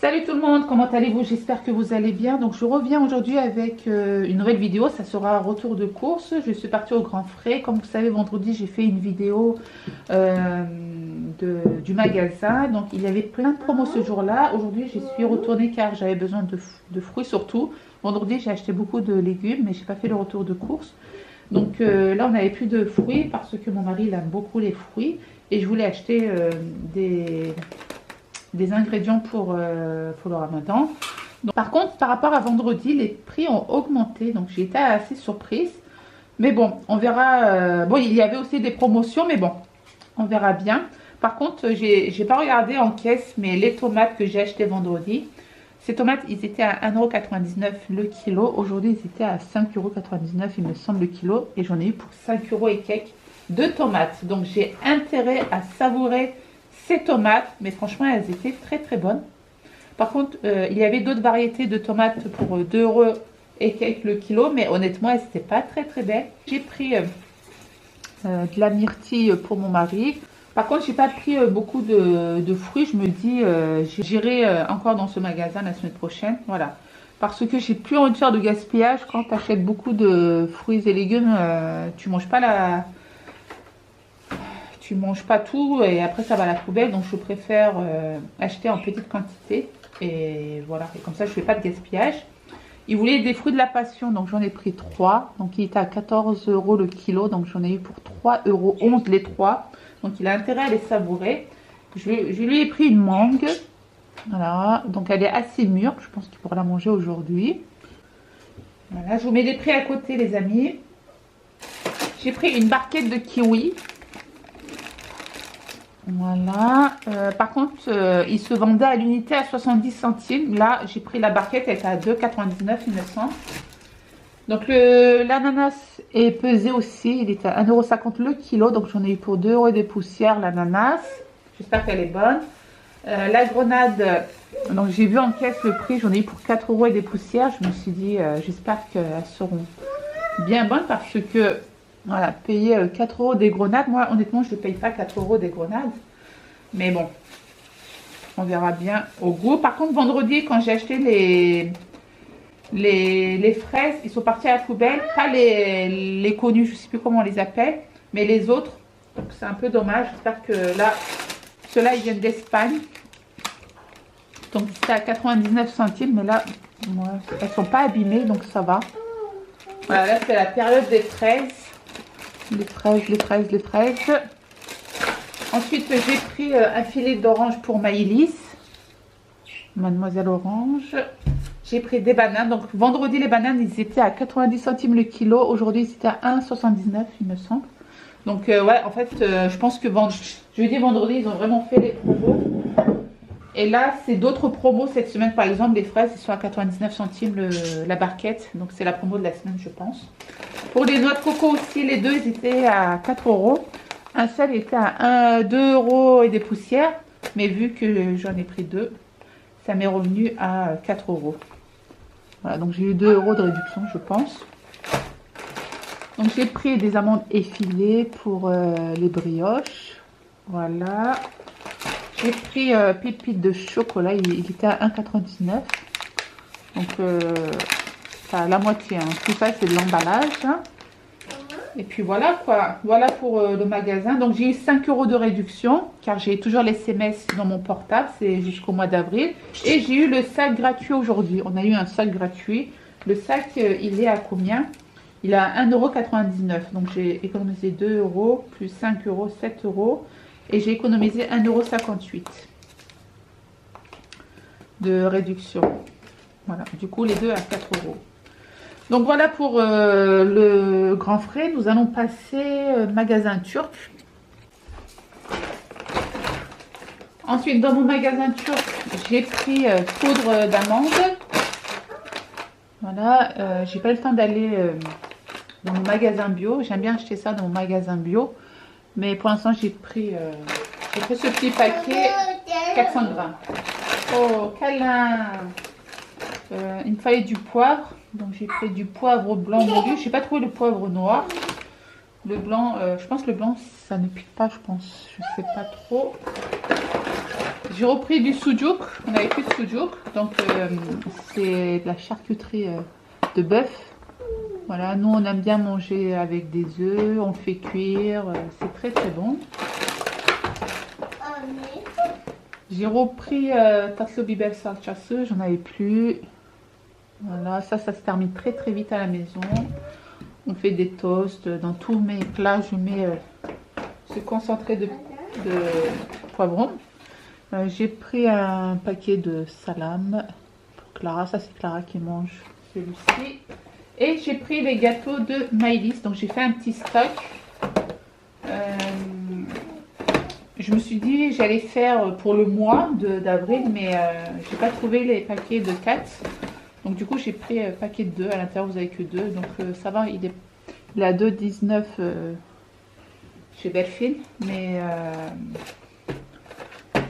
Salut tout le monde, comment allez-vous? J'espère que vous allez bien. Donc je reviens aujourd'hui avec une nouvelle vidéo, ça sera un retour de course. Je suis partie au Grand Frais. Comme vous savez, vendredi j'ai fait une vidéo du magasin. Donc il y avait plein de promos ce jour-là. Aujourd'hui j'y suis retournée car j'avais besoin de fruits surtout. Vendredi j'ai acheté beaucoup de légumes mais j'ai pas fait le retour de course. Donc là on n'avait plus de fruits parce que mon mari il aime beaucoup les fruits. Et je voulais acheter des ingrédients pour le ramadan. Donc, par contre, par rapport à vendredi, les prix ont augmenté. Donc, j'ai été assez surprise. Mais bon, on verra. Bon, il y avait aussi des promotions, mais bon, on verra bien. Par contre, j'ai pas regardé en caisse, mais les tomates que j'ai achetées vendredi, ces tomates, ils étaient à 1,99 € le kilo. Aujourd'hui, ils étaient à 5,99 € il me semble le kilo. Et j'en ai eu pour 5 € et quelques de tomates. Donc, j'ai intérêt à savourer ces tomates, mais franchement elles étaient très très bonnes. Par contre il y avait d'autres variétés de tomates pour 2 € et quelques le kilo, mais honnêtement elles n'étaient pas très très belles. J'ai pris de la myrtille pour mon mari. Par contre j'ai pas pris beaucoup de fruits. Je me dis j'irai encore dans ce magasin la semaine prochaine, voilà, parce que j'ai plus envie de faire de gaspillage. Quand tu achètes beaucoup de fruits et légumes, tu manges pas tout et après ça va à la poubelle. Donc je préfère acheter en petite quantité et voilà, et comme ça je fais pas de gaspillage. Il voulait des fruits de la passion, donc j'en ai pris 3. Donc il était à 14 € le kilo, donc j'en ai eu pour 3,11 € les 3. Donc il a intérêt à les savourer. Je lui ai pris une mangue, voilà, donc elle est assez mûre, je pense qu'il pourra la manger aujourd'hui. Voilà, je vous mets les prix à côté les amis. J'ai pris une barquette de kiwi. Voilà, par contre il se vendait à l'unité à 70 centimes. Là j'ai pris la barquette, elle était à 2,99 € il me semble. Donc l'ananas est pesé aussi, il est à 1,50 € le kilo. Donc j'en ai eu pour 2 € et des poussières l'ananas. J'espère qu'elle est bonne. La grenade, donc j'ai vu en caisse le prix, j'en ai eu pour 4 € et des poussières. Je me suis dit j'espère qu'elles seront bien bonnes parce que voilà, payer 4 € des grenades. Moi, honnêtement, je ne paye pas 4 € des grenades. Mais bon, on verra bien au goût. Par contre, vendredi, quand j'ai acheté les fraises, ils sont partis à la poubelle. Pas les connus, je ne sais plus comment on les appelle, mais les autres. Donc, c'est un peu dommage. J'espère que là, ceux-là, ils viennent d'Espagne. Donc, c'était à 99 centimes. Mais là, ouais, elles ne sont pas abîmées, donc ça va. Voilà, là, c'est la période des fraises. Les fraises. Ensuite, j'ai pris un filet d'orange pour Maïlis, Mademoiselle Orange. J'ai pris des bananes. Donc, vendredi, les bananes, ils étaient à 90 centimes le kilo. Aujourd'hui, c'était à 1,79 il me semble. Donc, ouais, en fait, je pense que jeudi et vendredi, ils ont vraiment fait les promos. Et là, c'est d'autres promos cette semaine. Par exemple, les fraises, ils sont à 99 centimes la barquette. Donc, c'est la promo de la semaine, je pense. Pour les noix de coco aussi, les deux, ils étaient à 4 €. Un seul était à 2 € et des poussières. Mais vu que j'en ai pris deux, ça m'est revenu à 4 €. Voilà, donc j'ai eu 2 € de réduction, je pense. Donc, j'ai pris des amandes effilées pour les brioches. Voilà. J'ai pris pépites de chocolat, il était à 1,99 €. Donc, ça, la moitié. Hein. Tout ça, c'est de l'emballage. Hein. Et puis voilà quoi. Voilà pour le magasin. Donc, j'ai eu 5 € de réduction car j'ai toujours les SMS dans mon portable. C'est jusqu'au mois d'avril. Et j'ai eu le sac gratuit aujourd'hui. On a eu un sac gratuit. Le sac, il est à combien? Il est à 1,99 €. Donc, j'ai économisé 2 € plus 5 €, 7 €. Et j'ai économisé 1,58 € de réduction. Voilà, du coup les deux à 4 €. Donc voilà pour le Grand Frais. Nous allons passer magasin turc. Ensuite, dans mon magasin turc, j'ai pris poudre d'amande. Voilà, j'ai pas eu le temps d'aller dans mon magasin bio. J'aime bien acheter ça dans mon magasin bio. Mais pour l'instant, j'ai pris ce petit paquet, 400 grammes. Oh, câlin. Il me fallait du poivre. Donc, j'ai pris du poivre blanc moulu. Je n'ai pas trouvé le poivre noir. Le blanc, je pense que le blanc, ça ne pique pas, je pense. Je ne sais pas trop. J'ai repris du sujuk. On avait plus de sujuk. Donc, c'est de la charcuterie de bœuf. Voilà, nous on aime bien manger avec des œufs. On le fait cuire. C'est très très bon. J'ai repris Tatlo Bibel Salchası. J'en avais plus. Voilà, ça se termine très très vite à la maison. On fait des toasts. Dans tous mes plats, je mets ce concentré de poivron. J'ai pris un paquet de salam pour Clara. Ça, c'est Clara qui mange celui-ci. Et j'ai pris les gâteaux de Maëlys. Donc, j'ai fait un petit stock. Je me suis dit j'allais faire pour le mois d'avril, mais j'ai pas trouvé les paquets de 4. Donc, du coup, j'ai pris un paquet de 2. À l'intérieur, vous n'avez que 2. Donc, ça va. Il a 2,19 chez Belfin. Mais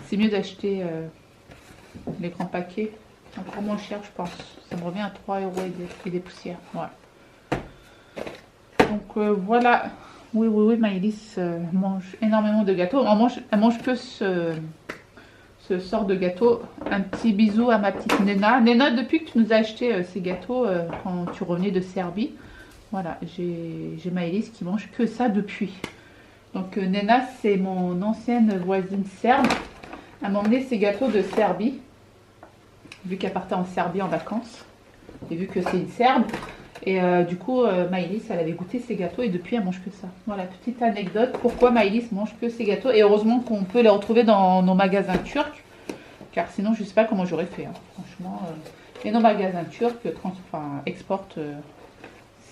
c'est mieux d'acheter les grands paquets. Encore moins cher, je pense. Ça me revient à 3 € et des poussières. Voilà. Donc voilà. Oui, Maëlys mange énormément de gâteaux. Elle mange que ce sort de gâteau. Un petit bisou à ma petite Nena. Nena, depuis que tu nous as acheté ces gâteaux quand tu revenais de Serbie, voilà, j'ai Maëlys qui mange que ça depuis. Donc Nena, c'est mon ancienne voisine serbe. Elle m'a emmené ces gâteaux de Serbie, vu qu'elle partait en Serbie en vacances, et vu que c'est une Serbe. Et du coup, Maëlys, elle avait goûté ces gâteaux et depuis, elle mange que ça. Voilà, petite anecdote, pourquoi Maëlys mange que ces gâteaux. Et heureusement qu'on peut les retrouver dans nos magasins turcs, car sinon, je ne sais pas comment j'aurais fait. Hein. Franchement, et nos magasins turcs exportent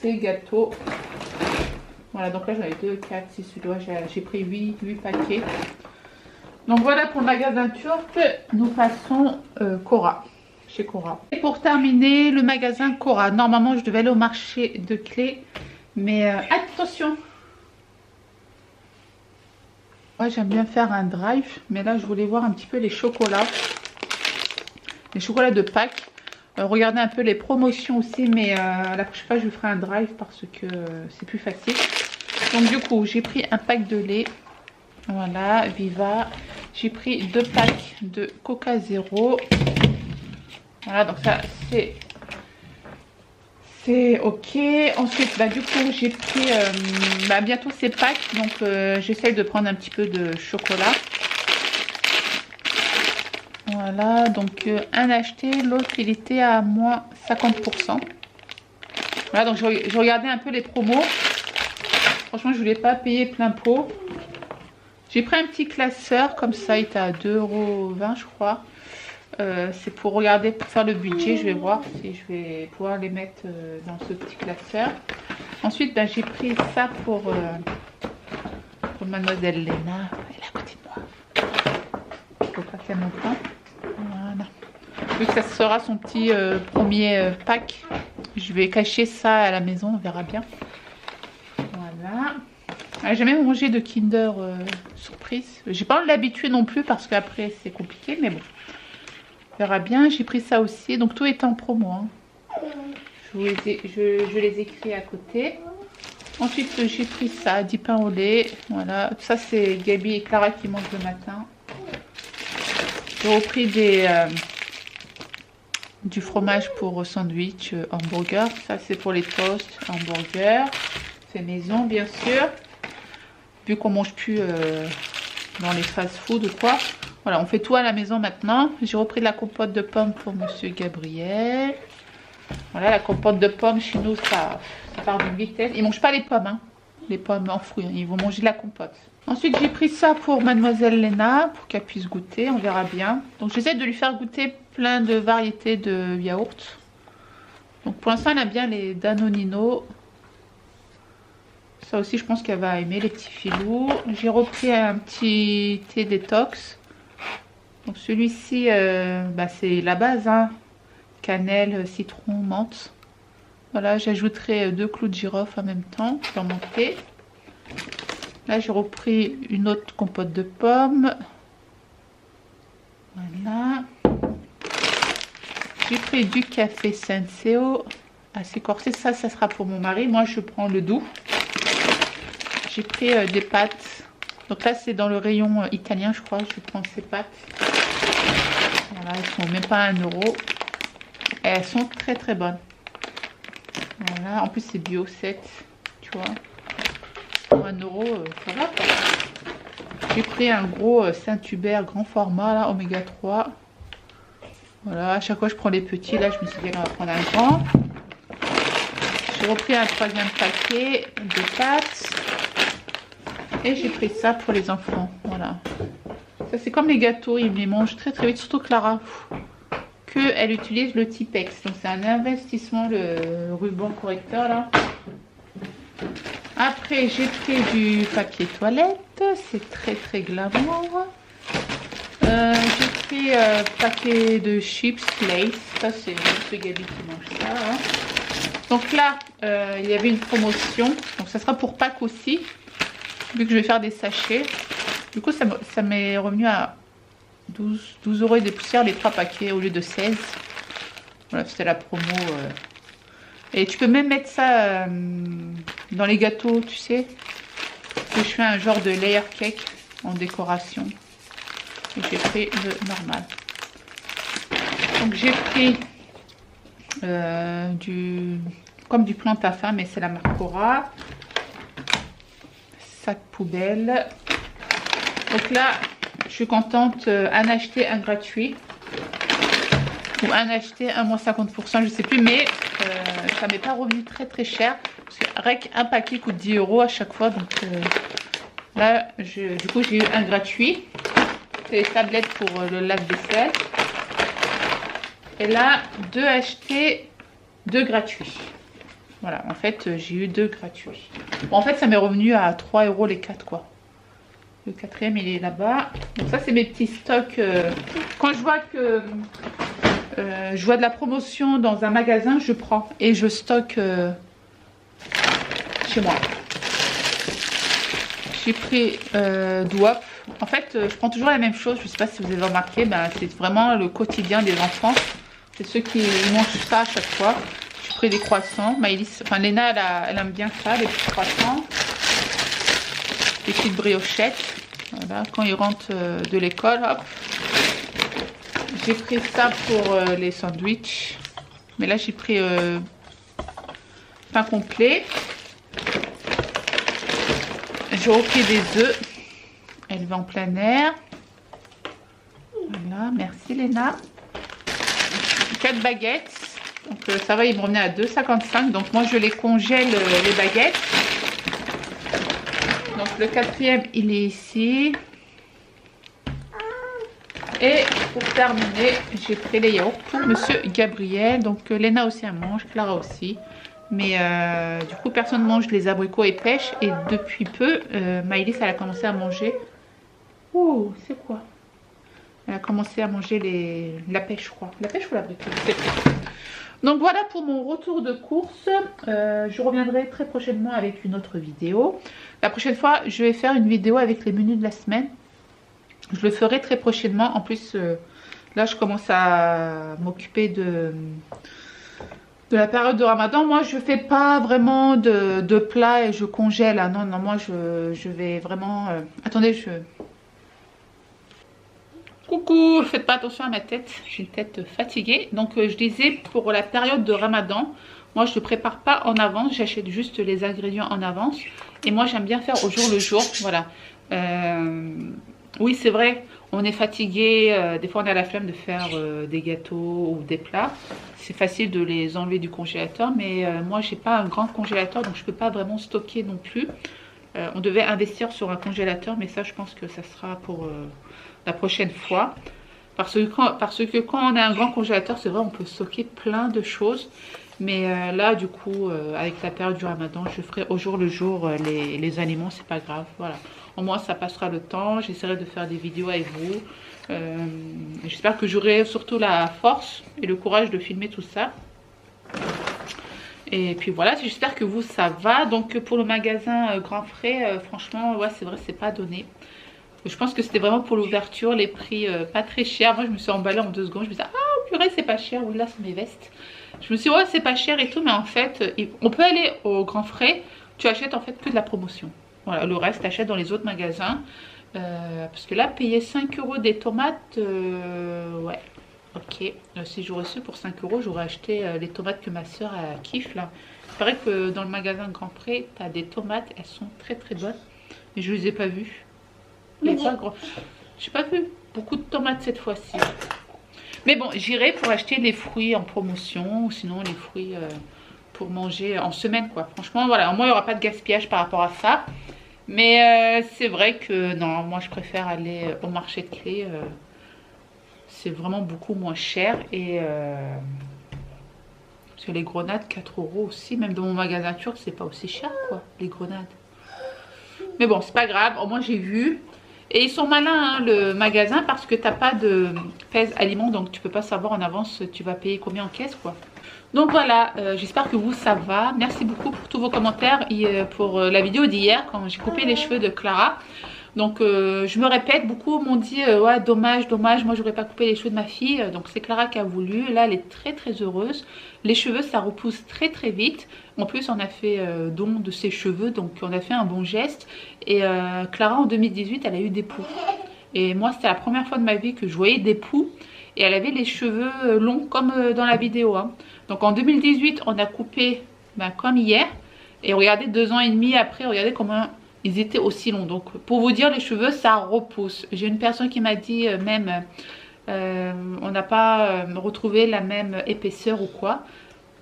ces gâteaux. Voilà, donc là, j'en ai 2, 4, 6, j'ai pris 8 paquets. Donc voilà pour le magasin turc, nous passons Cora, chez Cora. Et pour terminer, le magasin Cora. Normalement, je devais aller au marché de clés, mais attention. Moi, j'aime bien faire un drive, mais là, je voulais voir un petit peu les chocolats. Les chocolats de Pâques. Regardez un peu les promotions aussi, mais la prochaine fois, je vous ferai un drive parce que c'est plus facile. Donc du coup, j'ai pris un pack de lait. Voilà, Viva. J'ai pris 2 packs de Coca Zéro. Voilà, donc ça, c'est ok. Ensuite, bah, du coup, j'ai pris bientôt ces packs. Donc, j'essaye de prendre un petit peu de chocolat. Voilà, donc un acheté, l'autre, il était à moins 50%. Voilà, donc je regardais un peu les promos. Franchement, je voulais pas payer plein pot. J'ai pris un petit classeur comme ça, il était à 2,20 € je crois. C'est pour regarder, pour faire le budget. Je vais voir si je vais pouvoir les mettre dans ce petit classeur. Ensuite, ben, j'ai pris ça pour Mademoiselle Léna. Elle est à côté de moi. Il ne faut pas qu'elle m'entende. Voilà. Vu que ça sera son petit premier pack, je vais cacher ça à la maison, on verra bien. Voilà. J'ai jamais mangé de Kinder surprise. J'ai pas l'habitude non plus parce qu'après c'est compliqué, mais bon. On verra bien. J'ai pris ça aussi. Donc tout est en promo. Hein. Je les écris à côté. Ensuite j'ai pris ça, 10 pains au lait. Voilà. Ça c'est Gabi et Clara qui mangent le matin. J'ai repris du fromage pour sandwich, hamburger. Ça c'est pour les toasts, hamburger. C'est maison bien sûr. Vu qu'on mange plus dans les fast-food ou quoi. Voilà, on fait tout à la maison maintenant. J'ai repris de la compote de pommes pour Monsieur Gabriel. Voilà, la compote de pommes chez nous, ça part d'une vitesse. Ils ne mangent pas les pommes, hein. Les pommes en fruits. Hein. Ils vont manger de la compote. Ensuite, j'ai pris ça pour Mademoiselle Léna, pour qu'elle puisse goûter. On verra bien. Donc, j'essaie de lui faire goûter plein de variétés de yaourts. Donc, pour l'instant, elle aime bien les Danonino. Ça aussi, je pense qu'elle va aimer les petits filous. J'ai repris un petit thé détox. Donc celui-ci, c'est la base. Hein. Cannelle, citron, menthe. Voilà, j'ajouterai 2 clous de girofle en même temps dans mon thé. Là, j'ai repris une autre compote de pommes. Voilà. J'ai pris du café Senseo. Assez corsé. Ça sera pour mon mari. Moi, je prends le doux. J'ai pris des pâtes. Donc là, c'est dans le rayon italien, je crois. Je prends ces pâtes. Voilà, elles sont même pas 1 euro. Et elles sont très très bonnes. Voilà, en plus c'est bio 7, tu vois. Pour 1 euro, ça va quoi. J'ai pris un gros Saint-Hubert grand format, là, oméga 3. Voilà, à chaque fois je prends les petits. Là, je me suis dit, on va prendre un grand. J'ai repris un 3e paquet de pâtes. Et j'ai pris ça pour les enfants. Voilà. Ça, c'est comme les gâteaux, ils les mangent très très vite, surtout Clara. Elle utilise le Tipex. Donc, c'est un investissement, le ruban correcteur là. Après, j'ai pris du papier toilette. C'est très très glamour. J'ai pris un paquet de chips Lace. Ça, c'est ce Gabi qui mange ça. Hein. Donc là, il y avait une promotion. Donc, ça sera pour Pâques aussi. Vu que je vais faire des sachets. Du coup, ça m'est revenu à 12 euros et des poussières les 3 paquets au lieu de 16. Voilà, c'était la promo. Et tu peux même mettre ça dans les gâteaux, tu sais. Je fais un genre de layer cake en décoration. Et j'ai pris le normal. Donc j'ai pris comme du plante à faim, mais c'est la marque Cora. Sac poubelle. Donc là, je suis contente, un acheté, un gratuit. Ou un acheté, un moins 50%, je sais plus. Mais ça m'est pas revenu très très cher. Parce que rec, un paquet coûte 10 euros à chaque fois. Donc là, du coup, j'ai eu un gratuit. C'est les tablettes pour le lave-vaisselle. Et là, 2 achetés, 2 gratuits. Voilà, en fait, j'ai eu 2 gratuits. Bon, en fait, ça m'est revenu à 3 euros les 4, quoi. Le 4e, il est là-bas. Donc ça, c'est mes petits stocks. Quand je vois que je vois de la promotion dans un magasin, je prends. Et je stocke chez moi. J'ai pris Doop. En fait, je prends toujours la même chose. Je ne sais pas si vous avez remarqué. Ben, c'est vraiment le quotidien des enfants. C'est ceux qui mangent ça à chaque fois. J'ai pris des croissants. Maëlys, enfin Léna, elle aime bien ça, les petits croissants. Des petites briochettes. Voilà, quand ils rentrent de l'école, hop. J'ai pris ça pour les sandwichs. Mais là, j'ai pris pain complet. J'ai repris des œufs. Elle va en plein air. Voilà, merci Léna. 4 baguettes. Donc ça va, ils vont venir à 2,55. Donc moi, je les congèle les baguettes. Donc le 4e, il est ici. Et pour terminer, j'ai pris les yaourts pour Monsieur Gabriel. Donc Léna aussi elle mange, Clara aussi. Mais du coup, personne ne mange les abricots et pêche. Et depuis peu, Maëlys, elle a commencé à manger. Ouh, c'est quoi? Elle a commencé à manger la pêche, je crois. La pêche ou l'abricot? Donc voilà pour mon retour de course. Je reviendrai très prochainement avec une autre vidéo. La prochaine fois, je vais faire une vidéo avec les menus de la semaine. Je le ferai très prochainement. En plus, là, je commence à m'occuper de la période de Ramadan. Moi, je fais pas vraiment de plats et je congèle. Ah, non, non, moi, je vais vraiment... Attendez, Coucou, faites pas attention à ma tête, j'ai une tête fatiguée. Donc je disais, pour la période de Ramadan, moi je ne prépare pas en avance, j'achète juste les ingrédients en avance. Et moi j'aime bien faire au jour le jour, voilà. Oui, c'est vrai, on est fatigué, des fois on a la flemme de faire des gâteaux ou des plats. C'est facile de les enlever du congélateur, mais moi j'ai pas un grand congélateur, donc je peux pas vraiment stocker non plus. On devait investir sur un congélateur, mais ça je pense que ça sera pour... la prochaine fois, parce que quand on a un grand congélateur, c'est vrai, on peut stocker plein de choses, mais là du coup avec la période du Ramadan, je ferai au jour le jour les aliments, c'est pas grave, voilà, au moins ça passera le temps. J'essaierai de faire des vidéos avec vous, j'espère que j'aurai surtout la force et le courage de filmer tout ça. Et puis voilà, j'espère que vous ça va. Donc pour le magasin Grand Frais, franchement ouais, c'est vrai, c'est pas donné. Je pense que c'était vraiment pour l'ouverture, les prix pas très chers. Moi je me suis emballée en 2 secondes, je me disais ah purée c'est pas cher, oui là c'est mes vestes. Je me suis dit ouais c'est pas cher et tout, mais en fait on peut aller au Grand Frais, tu achètes en fait que de la promotion. Voilà, le reste t'achètes dans les autres magasins. Parce que là, payer 5 € des tomates, ouais, ok. Si j'aurais su pour 5 €, j'aurais acheté les tomates que ma soeur kiffe là. Il paraît que dans le magasin Grand Pré, tu as des tomates, elles sont très très bonnes. Mais je les ai pas vues. Il y a pas grand... J'ai pas vu beaucoup de tomates cette fois-ci. Mais bon, j'irai pour acheter les fruits en promotion, ou sinon les fruits pour manger en semaine quoi. Franchement, voilà, au moins il n'y aura pas de gaspillage par rapport à ça. Mais c'est vrai que non, moi je préfère aller au marché de Clé. C'est vraiment beaucoup moins cher. Et parce que les grenades, 4 € aussi. Même dans mon magasin turc, c'est pas aussi cher quoi, les grenades. Mais bon, c'est pas grave, au moins j'ai vu. Et ils sont malins, hein, le magasin, parce que t'as pas de pèse aliments, donc tu peux pas savoir en avance tu vas payer combien en caisse quoi. Donc voilà, j'espère que vous ça va. Merci beaucoup pour tous vos commentaires et pour la vidéo d'hier quand j'ai coupé les cheveux de Clara. Donc je me répète, beaucoup m'ont dit ouais dommage, dommage, moi j'aurais pas coupé les cheveux de ma fille. Donc c'est Clara qui a voulu, là elle est très très heureuse. Les cheveux ça repousse très très vite. En plus on a fait don de ses cheveux, donc on a fait un bon geste. Et Clara en 2018 elle a eu des poux. Et moi c'était la première fois de ma vie que je voyais des poux. Et elle avait les cheveux longs comme dans la vidéo. Hein. Donc en 2018 on a coupé comme hier. Et regardez 2 ans et demi après, regardez comment... ils étaient aussi longs. Donc pour vous dire, les cheveux ça repousse. J'ai une personne qui m'a dit même on n'a pas retrouvé la même épaisseur ou quoi.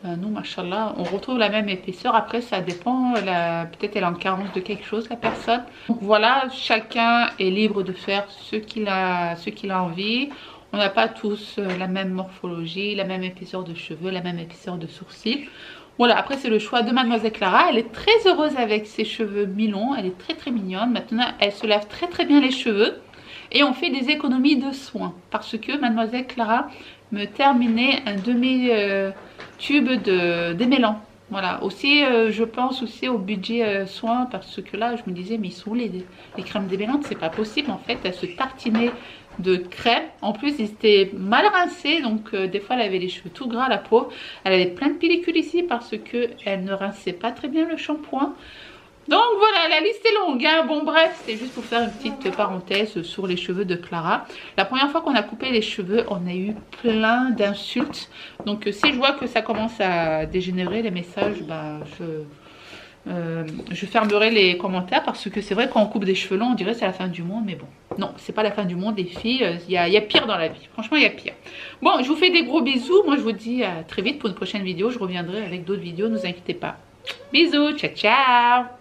Nous machallah on retrouve la même épaisseur. Après ça dépend, peut-être elle est en carence de quelque chose la personne. Donc voilà, chacun est libre de faire ce qu'il a envie. On n'a pas tous la même morphologie, la même épaisseur de cheveux, la même épaisseur de sourcils. Voilà, après c'est le choix de Mademoiselle Clara. Elle est très heureuse avec ses cheveux mi-longs. Elle est très très mignonne. Maintenant, elle se lave très très bien les cheveux. Et on fait des économies de soins. Parce que Mademoiselle Clara me terminait un demi-tube de démêlant. Voilà, aussi je pense aussi au budget soins. Parce que là, je me disais, mais ils sont où les crèmes démêlantes? C'est pas possible en fait. Elle se tartinait de crème. En plus, ils étaient mal rincés. Donc, des fois, elle avait les cheveux tout gras, la pauvre. Elle avait plein de pellicules ici parce qu'elle ne rinçait pas très bien le shampoing. Donc, voilà, la liste est longue. Hein. Bon, bref, c'était juste pour faire une petite parenthèse sur les cheveux de Clara. La première fois qu'on a coupé les cheveux, on a eu plein d'insultes. Donc, si je vois que ça commence à dégénérer, les messages, bah, je fermerai les commentaires parce que c'est vrai quand on coupe des cheveux longs on dirait c'est la fin du monde, mais bon non c'est pas la fin du monde les filles, il y a pire dans la vie, franchement il y a pire. Bon je vous fais des gros bisous, moi je vous dis à très vite pour une prochaine vidéo, je reviendrai avec d'autres vidéos, ne vous inquiétez pas. Bisous, ciao ciao.